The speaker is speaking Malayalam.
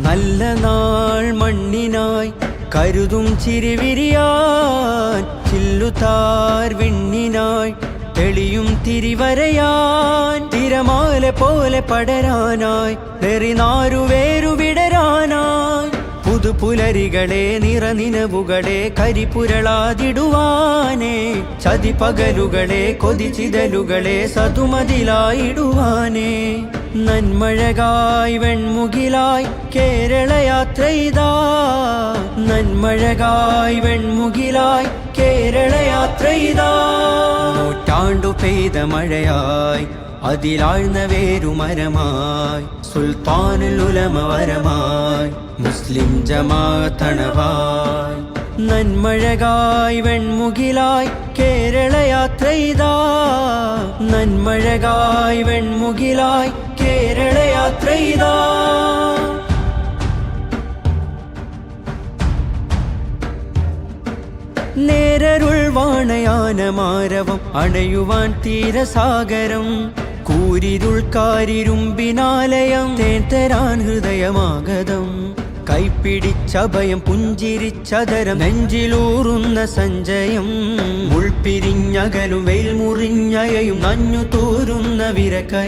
നല്ല നാൾ മണ്ണിനായി കരുതും ചിരിവിരിയാൻ, ചില്ലുതാർ വിണ്ണിനായി തെളിയും തിരിവരയാൻ, തിരമാല പോലെ പടരാനായി നെറിനാരുവേരു വിടരാനായി, പുതുപുലരികളെ നിറനിനവുകളെ കരിപുരളാതിടുവാനേ, ചതിപകലുകളെ കൊതിച്ചിതലുകളെ സതുമതിലായിടുവാനേ, നന്മഴകായി വെൺമുകിലായി കേരളയാത്രയിതാ, നന്മഴകായി വെൺമുകിലായി കേരളയാത്രയിതാ, നൂറ്റാണ്ടു പെയ്ത മഴയായി അതിലാഴ്ന്ന വേരുമരമായി, സുൽത്താനുൽ ഉലമ വരമായി മുസ്ലിം ജമാഅത്തണവായി, നന്മഴകായി വെൺമുകിലായി കേരളയാത്രയിതാ, നന്മഴകായി വെൺമുകിലായി കേരളയാത്രയിതാ. നേരരുൾ വാണയാനമാരവം അണയുവാൻ തീരസാഗരം, കൂരിരുൾ കാരിരുമ്പിനാലയം തേൻ ഹൃദയമാഗതം, കൈപ്പിടിച്ചഭയം പുഞ്ചിരിച്ചതരം നെഞ്ചിലൂറുന്ന സഞ്ചയം, മുൾപിരിഞ്ഞകലും വെയിൽ മുറിഞ്ഞയയും നഞ്ഞു തോരുന്ന വിരക്കയം.